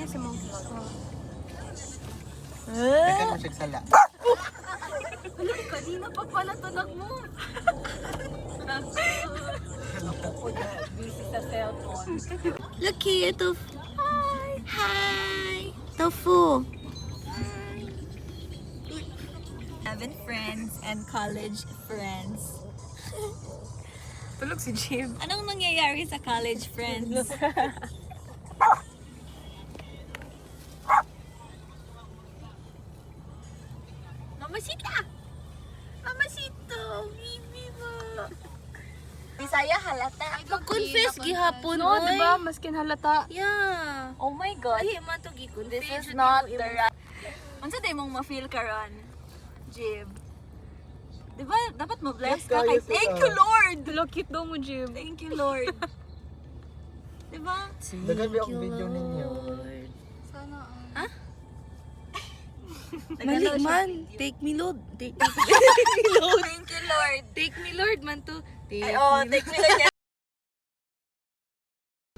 niya si Monkey. Tekan mo siya sala. Wala, kanina pa pala tunog mo. Busy sa cellphone. Look here, Tofu. Hi! Hi! Tofu! Hi! 7 friends and college friends. Tulog si Jim. Anong nangyayari sa college friends? Mamasita! Mamasito! Bibi mo! Bisaya halata. Mag-confess gihapon, No, oy. diba? Maskin halata. Yeah. Oh my God. Ay, man to gi-confess. This is not the right. Unsa day mong ma-feel karon, Jim? Diba, dapat ma-bless ka Yes, kay... guys, Thank you, Lord! Hello, cute daw mo, Jim. Thank you, Lord. Diba? Dagan mo yung video ninyo. Nagalaw siya man. video. Take me, Lord. Take Thank you, Lord. Take me, Lord, man to. Take Ay, oh, take me, Lord.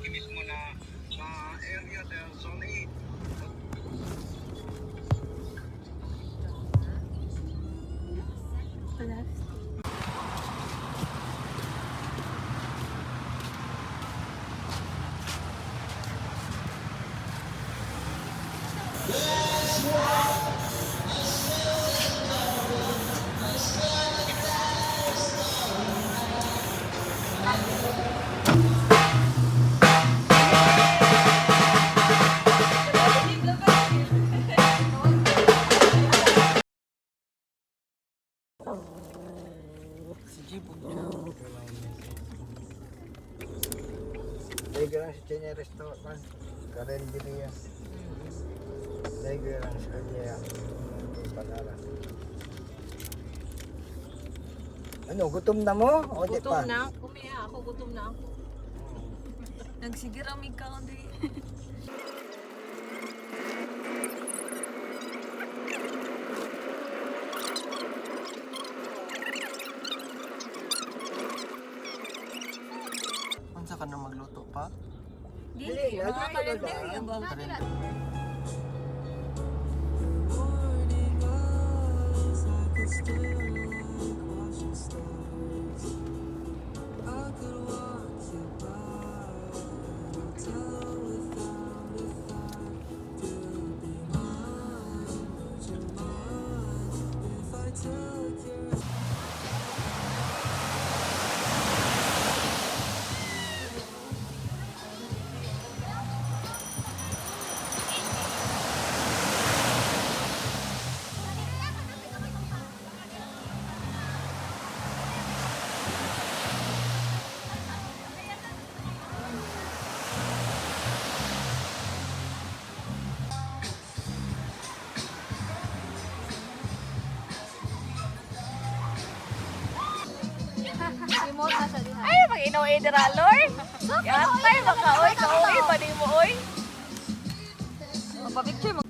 Mismo na area del zone 8. Si Jibo. Dahil lang si Chenya Restaurant. Karen Bilia. Dahil lang sa kanya. Panara. Ano, gutom na mo? O di pa? Gutom na. Kumiya ako, gutom na ako. Nagsigiramig ka kundi. Unsa ka na magluto pa? Dili, mga kalendar ba? Karen. Ay, mag-inaw edera, Lord. Yatay, maka-oy, ka-oy, pwede mo, oy. Magpa-picture mo.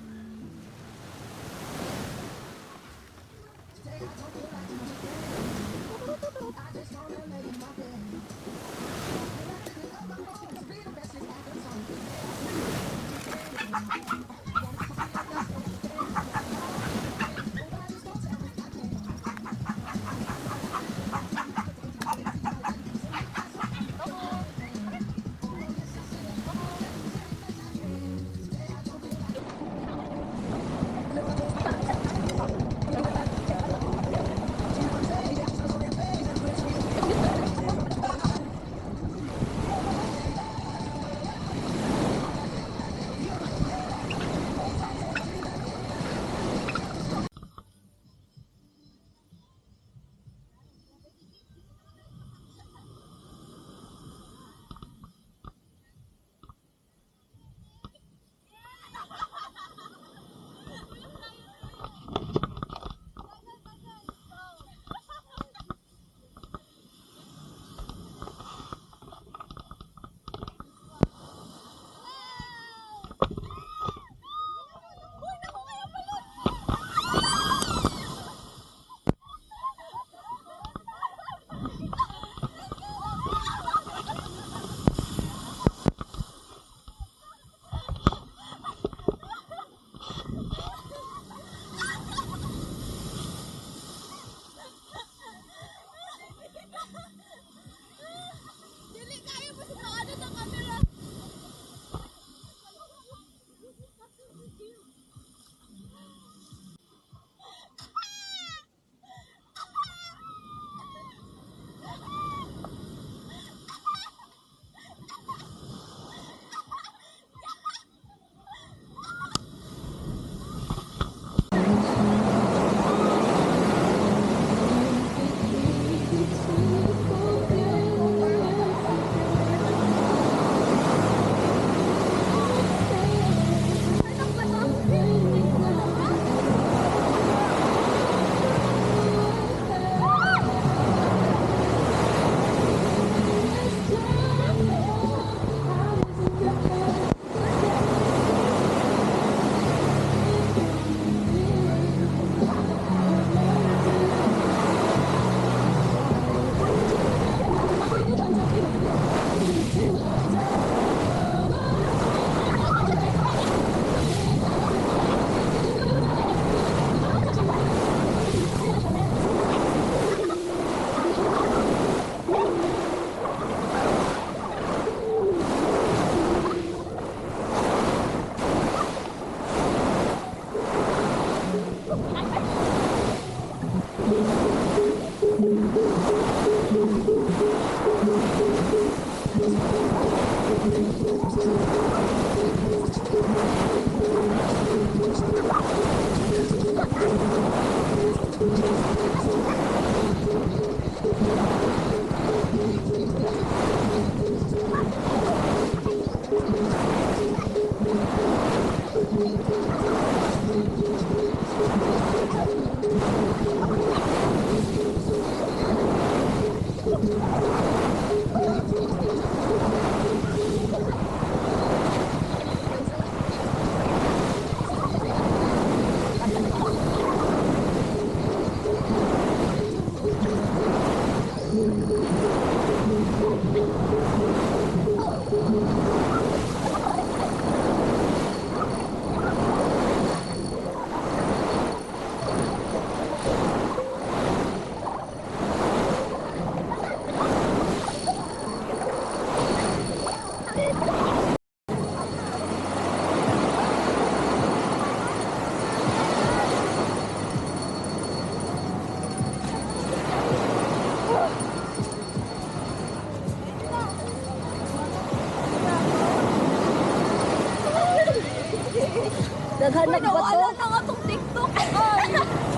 Daghan na ba to? Nawala na nga tong TikTok. Ay,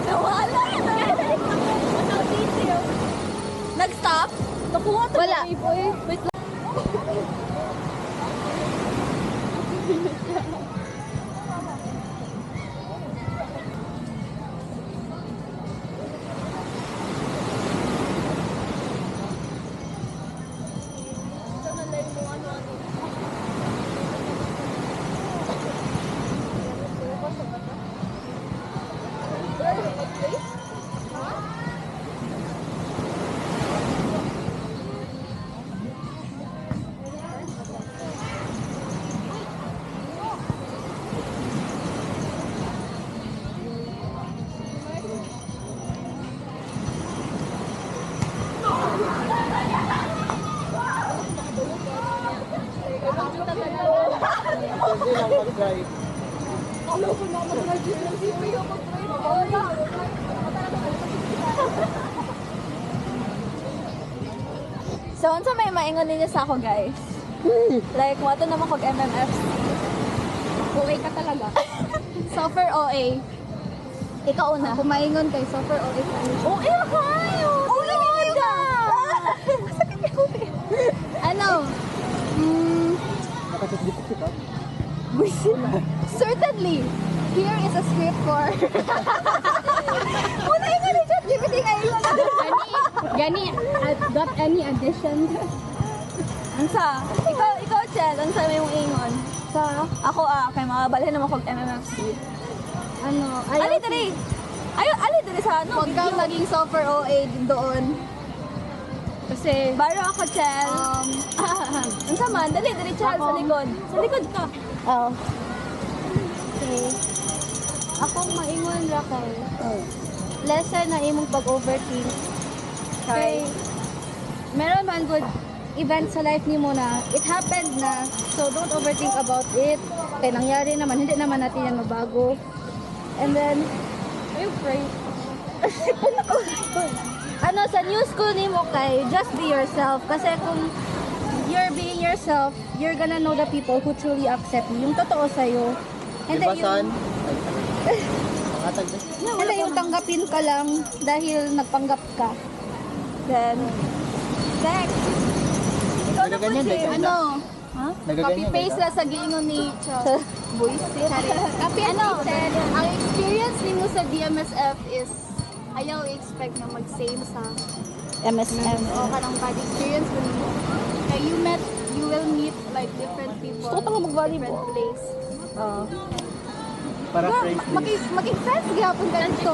nawala na. Nag-stop? Nakuha to. Wala. Wait lang. Hindi lang mag-drive. So, unsa may maingon ninyo sa ako, guys? Like, mo ato naman kog MMFC. OA ka talaga. Suffer OA. Ikaw una. Kumaingon kay Super OA. OA kayo! OA ka! Ano? Nakasasdipit ka? Certainly, here is a script for... Muna yung ni ChatGPT ngayon. Gani, got any addition? Ansa? Ikaw, Chel, ansa may mong ingon? Sa, Ako kay mga balhin naman kog MMFC. ano, Ali dali! Ali dali sa ano? Huwag kang maging Super OA doon. Kasi, Baro ako, Chel. Ansa man? Dali, Chel, sa likod. Sa likod ka. oh. Okay. Akong maingon ra kay. Lesson na imong pag-overthink. Kay, meron man good event sa life ni mo na it happened na, so don't overthink about it. Kaya nangyari naman, hindi naman natin yan mabago. And then, ay, pray. Ano, sa new school ni mo kay, just be yourself. Kasi kung you're being yourself, you're gonna know the people who truly accept you. Yung totoo sa'yo. Hindi Diba, son? yung, Pangatag na. hindi yung tanggapin ka lang dahil nagpanggap ka. Then, next. Ikaw na po, Nagaganyan, Chel. like, Ano? Ha? Copy-paste lang sa giingon ni Chel. Voice it. Copy ano? Ang experience ni mo sa DMSF is ayaw i-expect na mag-same sa MSM. o kanang bad experience mo nimo. Kaya you will meet like different people. Gusto ko nga mag-volleyball. Different place. Para friends din. Mag-friends gihapon ka nito.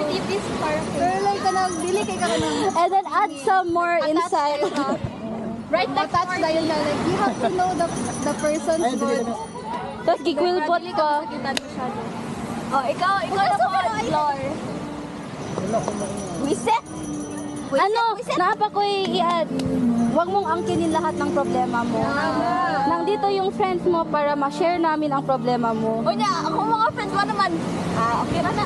Pero like kanang dili kay ka kanang And then add some more insight. right touch dahil na like you have to know the person's Ay, dili good. na. Tapos gigwilbot ka. Kita masyado. Oh, ikaw na po, Flor. Wala ko maingay. Wiset! Ano, napa ko i-add. Huwag mong angkinin lahat ng problema mo. Nandito yung friends mo para ma-share namin ang problema mo. O niya, ako mga friends mo naman. Okay na na.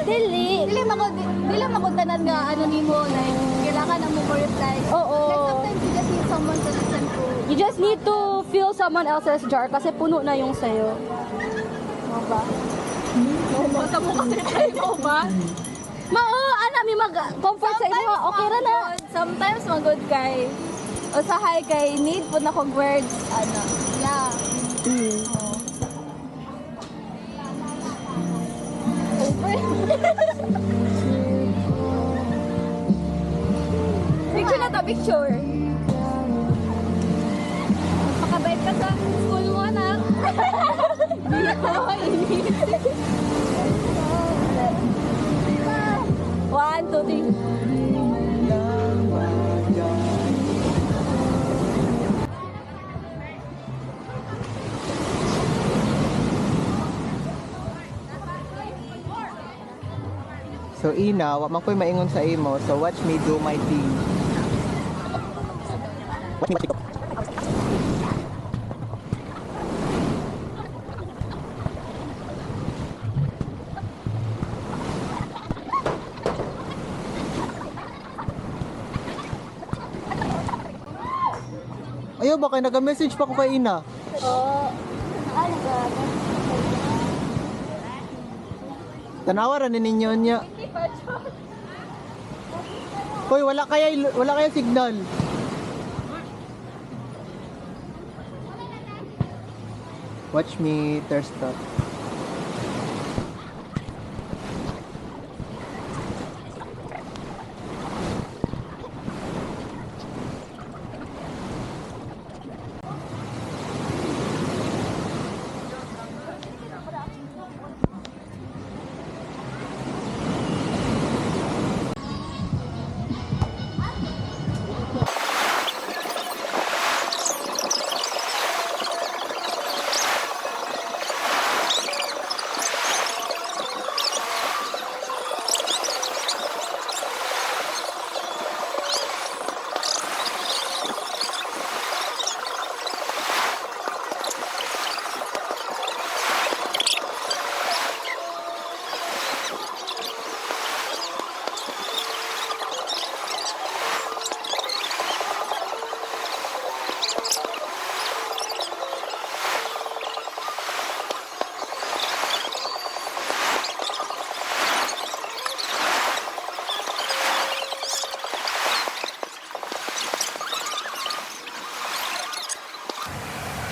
Dili makuntanan nga ano nimo like kailangan na mo reply. Oo. Like sometimes you just need someone to listen to. You just need to fill someone else's jar kasi puno na yung sayo. Mo ba? Basta mo kasi tayo ba? Ana, may mag-comfort sa imo. Okay ra na. Sometimes magod kay usahay kay need po na kog words. Ano? Yeah. Picture na to, picture. Pakabait ka sa school mo, anak. One, two, three. So Ina, wa man ko'y maingon sa imo, so watch me do my thing. Watch me TikTok. Ayaw ba kayo nag-message pa ko kay Ina? Oh. Ano ba? Tanawa ra ni ninyo niya. Hoy, wala kaya signal. Watch me thirst trap.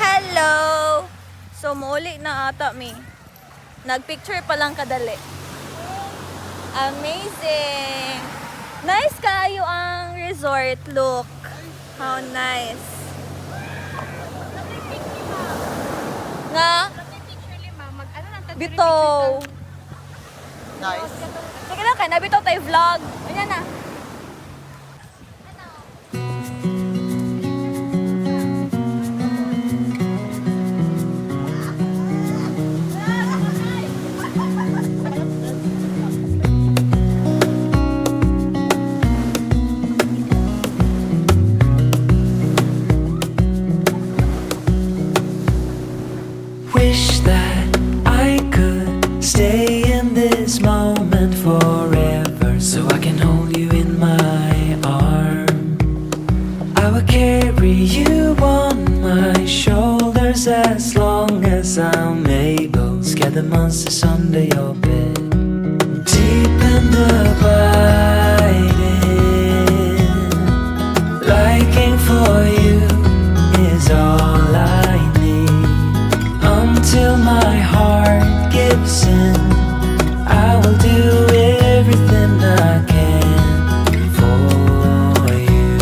Hello! So, muuli na ata mi. Nagpicture pa lang kadali. Amazing! Nice kayo ang resort look. How nice. Nga? Bitaw. Nice. Sige lang, kaya nabitaw tayo vlog. Ayan na. Wish that I could stay in this moment forever, so I can hold you in my arm. I will carry you on my shoulders as long as I'm able. Scare the monsters under your bed. Deep and abiding, liking for you is all I need. Until my heart gives in, I will do everything I can for you.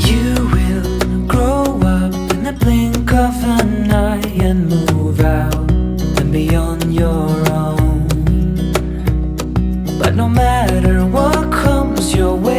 You will grow up in the blink of an eye and move out and be on your own. But no matter what comes your way,